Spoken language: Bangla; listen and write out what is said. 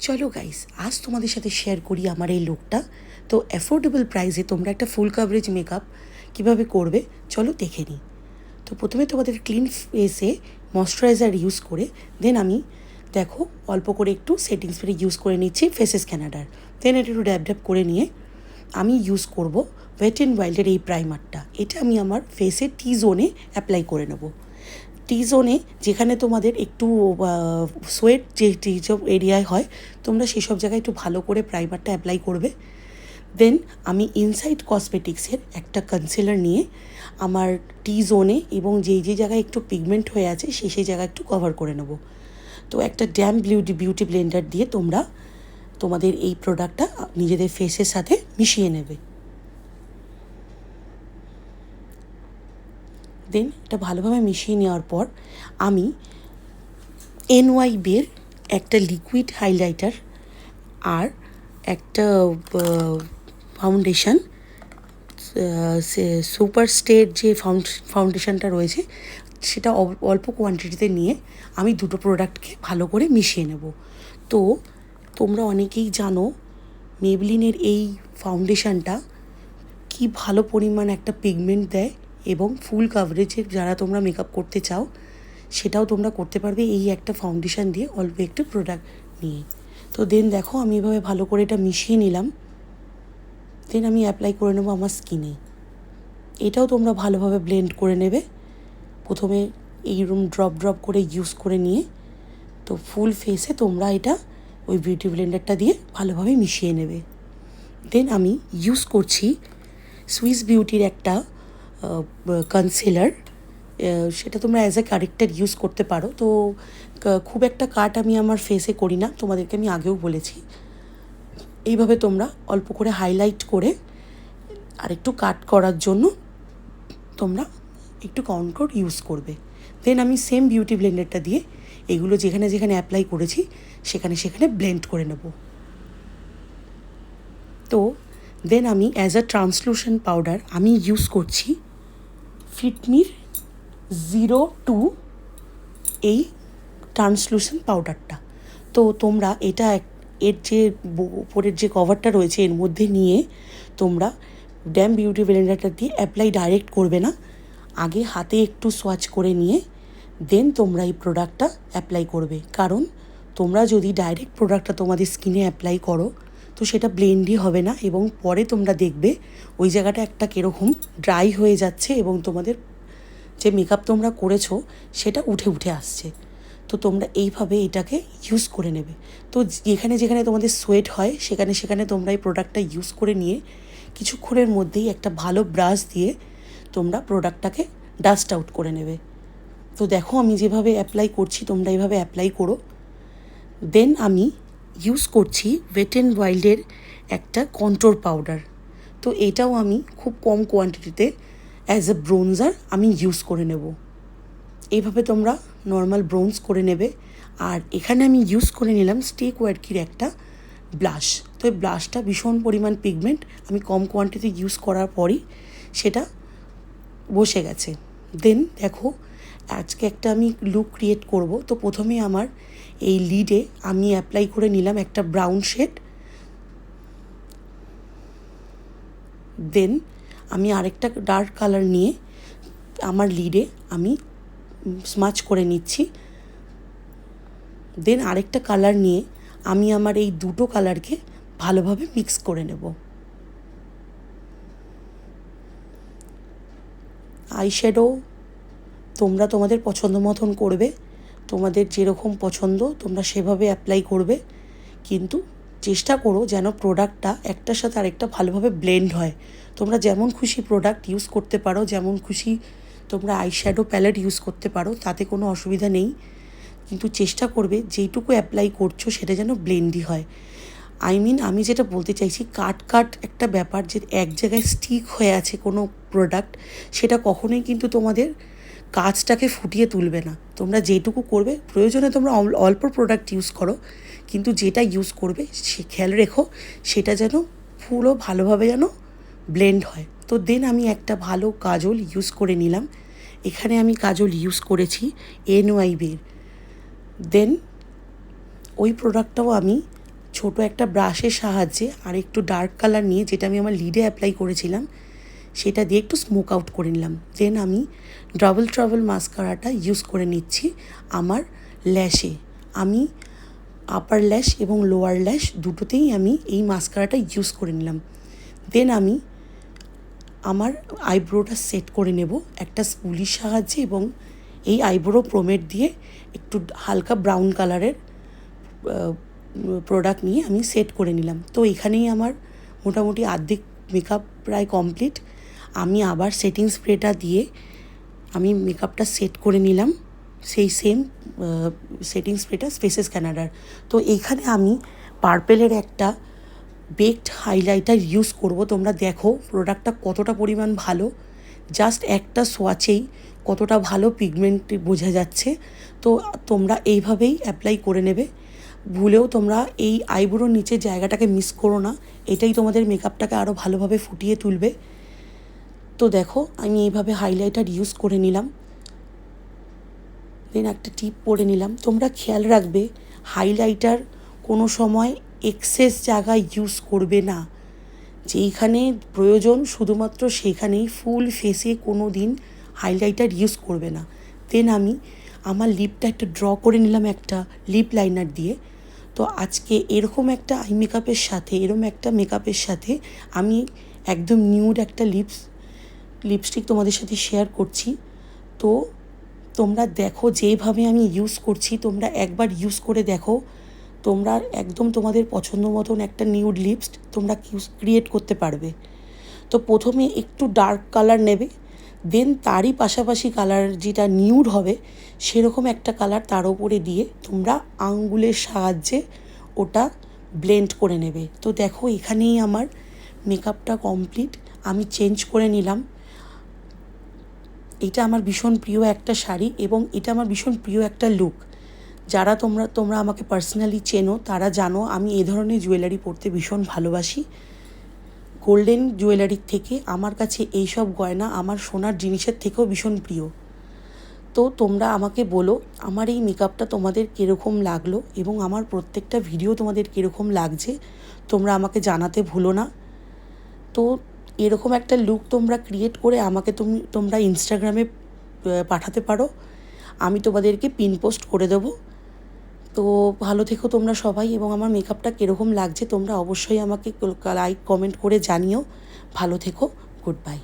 চলো গাইস, আজ তোমাদের সাথে শেয়ার করি আমার এই লুকটা। তো অ্যাফোর্ডেবল প্রাইসে তোমরা একটা ফুল কাভারেজ মেকআপ কীভাবে করবে চলো দেখে নিই। তো প্রথমে তোমাদের ক্লিন ফেসে ময়শ্চারাইজার ইউজ করে দেন আমি দেখো অল্প করে একটু সেটিং স্প্রে ইউজ করে নিচ্ছি ফেসেস ক্যানাডার। দেন এটা একটু ড্যাব ড্যাব করে নিয়ে আমি ইউজ করব ওয়েট অ্যান্ড ওয়াইল্ডের এই প্রাইমারটা। এটা আমি আমার ফেসে টি জোনে অ্যাপ্লাই করে নেব। টি জোনে যেখানে তোমাদের একটু সোয়েট যেসব এরিয়ায় হয় তোমরা সেসব জায়গায় একটু ভালো করে প্রাইমারটা অ্যাপ্লাই করবে। দেন আমি ইনসাইড কসমেটিক্সের একটা কনসিলার নিয়ে আমার টি জোনে এবং যেই জায়গায় একটু পিগমেন্ট হয়ে আছে সেই জায়গায় একটু কভার করে নেব। তো একটা ড্যাম বিউটি ব্লেন্ডার দিয়ে তোমরা তোমাদের এই প্রোডাক্টটা নিজেদের ফেসের সাথে মিশিয়ে নেবে। দেন এটা ভালোভাবে মিশিয়ে নেওয়ার পর আমি NYB-এর একটা লিকুইড হাইলাইটার আর একটা ফাউন্ডেশন সুপার স্টের যে ফাউন্ডেশনটা রয়েছে সেটা অল্প কোয়ান্টিটিতে নিয়ে আমি দুটো প্রোডাক্টকে ভালো করে মিশিয়ে নেব। তো তোমরা অনেকেই জানো মেবলিনের এই ফাউন্ডেশনটা কি ভালো পরিমাণ একটা পিগমেন্ট দেয় এবং ফুল কাভারেজের যারা তোমরা মেকআপ করতে চাও সেটাও তোমরা করতে পারবে এই একটা ফাউন্ডেশন দিয়ে অল্প একটু প্রোডাক্ট নিয়ে। তো দেন দেখো আমি এভাবে ভালো করে এটা মিশিয়ে নিলাম। দেন আমি অ্যাপ্লাই করে নেবো আমার স্কিনে। এটাও তোমরা ভালোভাবে ব্লেন্ড করে নেবে। প্রথমে এইরকম ড্রপ করে ইউজ করে নিয়ে তো ফুল ফেসে তোমরা এটা ওই বিউটি ব্লেন্ডারটা দিয়ে ভালোভাবে মিশিয়ে নেবে। দেন আমি ইউজ করছি সুইস বিউটির একটা কনসিলার। সেটা তোমরা অ্যাজ এ কারেক্টার ইউজ করতে পারো। তো খুব একটা কাট আমি আমার ফেসে করি না, তোমাদেরকে আমি আগেও বলেছি। এইভাবে তোমরা অল্প করে হাইলাইট করে আর একটু কাট করার জন্য তোমরা একটু কন্ট্রোল ইউজ করবে। দেন আমি সেম বিউটি ব্লেন্ডারটা দিয়ে এগুলো যেখানে যেখানে অ্যাপ্লাই করেছি সেখানে ব্লেন্ড করে নেব। তো দেন আমি অ্যাজ আ ট্রান্সলুশন পাউডার আমি ইউজ করছি ফিটমির 02 এই ট্রান্সলুশন পাউডারটা। তো তোমরা এটা এর যে উপরের যে কভারটা রয়েছে এর মধ্যে নিয়ে তোমরা ড্যাম বিউটি ব্লেন্ডারটা দিয়ে অ্যাপ্লাই ডাইরেক্ট করবে না, আগে হাতে একটু সোয়াচ করে নিয়ে দেন তোমরা এই প্রোডাক্টটা অ্যাপ্লাই করবে। কারণ তোমরা যদি ডাইরেক্ট প্রোডাক্টটা তোমাদের স্কিনে অ্যাপ্লাই করো তো সেটা ব্লেন্ডই হবে না এবং পরে তোমরা দেখবে ওই জায়গাটা একটা কীরকম ড্রাই হয়ে যাচ্ছে এবং তোমাদের যে মেকআপ তোমরা করেছো সেটা উঠে আসছে। তো তোমরা এইভাবে এটাকে ইউজ করে নেবে। তো যেখানে যেখানে তোমাদের সোয়েট হয় সেখানে তোমরা এই প্রোডাক্টটা ইউজ করে নিয়ে কিছুক্ষণের মধ্যেই একটা ভালো ব্রাশ দিয়ে তোমরা প্রোডাক্টটাকে ডাস্ট আউট করে নেবে। তো দেখো আমি যেভাবে অ্যাপ্লাই করছি তোমরা এইভাবে অ্যাপ্লাই করো। দেন আমি ইউজ করছি ওয়েট অ্যান্ড ওয়াইল্ডের একটা কন্ট্রোর পাউডার। তো এটাও আমি খুব কম কোয়ান্টিটিতে অ্যাজ এ ব্রোঞ্জার আমি ইউজ করে নেব। এইভাবে তোমরা নর্মাল ব্রোঞ্জ করে নেবে। আর এখানে আমি ইউজ করে নিলাম স্টেক ওয়ার্কির একটা ব্লাশ। তো এই ব্লাশটা ভীষণ পরিমাণ পিগমেন্ট আমি কম কোয়ান্টিটি ইউজ করার পরই সেটা বসে গেছে। দেন দেখো আজকে একটা আমি লুক ক্রিয়েট করব। তো প্রথমে আমার এই লিডে আমি অ্যাপ্লাই করে নিলাম একটা ব্রাউন শেড। দেন আমি আরেকটা ডার্ক কালার নিয়ে আমার লিডে আমি স্মাচ করে নিচ্ছি। দেন আরেকটা কালার নিয়ে আমি আমার এই দুটো কালারকে ভালোভাবে মিক্স করে নেব। আইশ্যাডো তোমরা তোমাদের পছন্দ মতন করবে, তোমাদের যেরকম পছন্দ তোমরা সেভাবে অ্যাপ্লাই করবে, কিন্তু চেষ্টা করো যেন প্রোডাক্টটা একটার সাথে আরেকটা ভালোভাবে ব্লেন্ড হয়। তোমরা যেমন খুশি প্রোডাক্ট ইউজ করতে পারো, যেমন খুশি তোমরা আইশ্যাডো প্যালেট ইউজ করতে পারো, তাতে কোনো অসুবিধা নেই, কিন্তু চেষ্টা করবে যেইটুকু অ্যাপ্লাই করছো সেটা যেন ব্লেন্ডই হয়। আমি যেটা বলতে চাইছি কাট একটা ব্যাপার যে এক জায়গায় স্টিক হয়ে আছে কোনো প্রোডাক্ট, সেটা কখনোই কিন্তু তোমাদের কাজটাকে ফুটিয়ে তুলবে না। তোমরা যেটুকু করবে প্রয়োজনে তোমরা অল্প প্রোডাক্ট ইউজ করো, কিন্তু যেটা ইউজ করবে সে খেয়াল রেখো সেটা যেন পুরো ভালোভাবে যেন ব্লেন্ড হয়। তো দেন আমি একটা ভালো কাজল ইউজ করে নিলাম। এখানে আমি কাজল ইউজ করেছি NYB-এর। দেন ওই প্রোডাক্টটাও আমি ছোট একটা ব্রাশের সাহায্যে আর একটু ডার্ক কালার নিয়ে, যেটা আমি আমার লিডে অ্যাপ্লাই করেছিলাম, সেটা দিয়ে একটু স্মোক আউট করে নিলাম। দেন আমি ডাবল ট্রাভেল মাস্কারাটা ইউজ করে নিচ্ছি আমার ল্যাশে। আমি আপার ল্যাশ এবং লোয়ার ল্যাশ দুটোতেই আমি এই মাস্কারাটা ইউজ করে নিলাম। দেন আমি আমার আইব্রোটা সেট করে নেব একটা স্পুলির সাহায্যে, এবং এই আইব্রো প্রোমেট দিয়ে একটু হালকা ব্রাউন কালারের প্রোডাক্ট নিয়ে আমি সেট করে নিলাম। তো এখানেই আমার মোটামুটি অর্ধেক মেকআপ প্রায় কমপ্লিট। আমি আবার সেটিং স্প্রেটা দিয়ে আমি মেকআপটা সেট করে নিলাম, সেই সেম সেটিং স্প্রেটা স্পেসেস কানাডার। তো এইখানে আমি পার্পেলের একটা বেকড হাইলাইটার ইউজ করব। তোমরা দেখো প্রোডাক্টটা কতটা পরিমাণ ভালো, জাস্ট একটা সোয়াচেই কতটা ভালো পিগমেন্ট বোঝা যাচ্ছে। তো তোমরা এইভাবেই অ্যাপ্লাই করে নেবে, ভুলেও তোমরা এই আইব্রোর নিচের জায়গাটাকে মিস করো না, এটাই তোমাদের মেকআপটাকে আরও ভালোভাবে ফুটিয়ে তুলবে। তো দেখো আমি এইভাবে হাইলাইটার ইউজ করে নিলাম, দেন একটা টিপ পরে নিলাম। তোমরা খেয়াল রাখবে হাইলাইটার কোনো সময় এক্সেস জায়গায় ইউজ করবে না, যেইখানে প্রয়োজন শুধুমাত্র সেখানেই, ফুল ফেসে কোনো দিন হাইলাইটার ইউজ করবে না। দেন আমি আমার লিপটা একটা ড্র করে নিলাম একটা লিপ লাইনার দিয়ে। তো আজকে এরকম একটা আই মেকআপের সাথে, এরকম একটা মেকআপের সাথে আমি একদম নিউড একটা লিপস্টিক তোমাদের সাথে শেয়ার করছি। তো তোমরা দেখো যেভাবে আমি ইউজ করছি, তোমরা একবার ইউজ করে দেখো, তোমরা একদম তোমাদের পছন্দ মতন একটা নিউড লিপস্ট তোমরা ক্রিয়েট করতে পারবে। তো প্রথমে একটু ডার্ক কালার নেবে, দেন তারই পাশাপাশি কালার যেটা নিউড হবে সেরকম একটা কালার তার উপরে দিয়ে তোমরা আঙ্গুলের সাহায্যে ওটা ব্লেন্ড করে নেবে। তো দেখো এখানেই আমার মেকআপটা কমপ্লিট, আমি চেঞ্জ করে নিলাম। এটা আমার ভীষণ প্রিয় একটা শাড়ি এবং এটা আমার ভীষণ প্রিয় একটা লুক। যারা তোমরা আমাকে পার্সোনালি চেনো তারা জানো আমি এ ধরনের জুয়েলারি পরতে ভীষণ ভালোবাসি। গোল্ডেন জুয়েলারির থেকে আমার কাছে এইসব গয়না আমার সোনার জিনিসের থেকেও ভীষণ প্রিয়। তো তোমরা আমাকে বলো আমার এই মেকআপটা তোমাদের কীরকম লাগলো এবং আমার প্রত্যেকটা ভিডিও তোমাদের কীরকম লাগছে, তোমরা আমাকে জানাতে ভুলো না। তো এরকম একটা লুক তোমরা ক্রিয়েট করে আমাকে তোমরা ইনস্টাগ্রামে পাঠাতে পারো, আমি তোমাদেরকে পিন পোস্ট করে দেবো। তো ভালো থেকো তোমরা সবাই, এবং আমার মেকআপটা কীরকম লাগছে তোমরা অবশ্যই আমাকে লাইক কমেন্ট করে জানিও। ভালো থেকো, গুড বাই।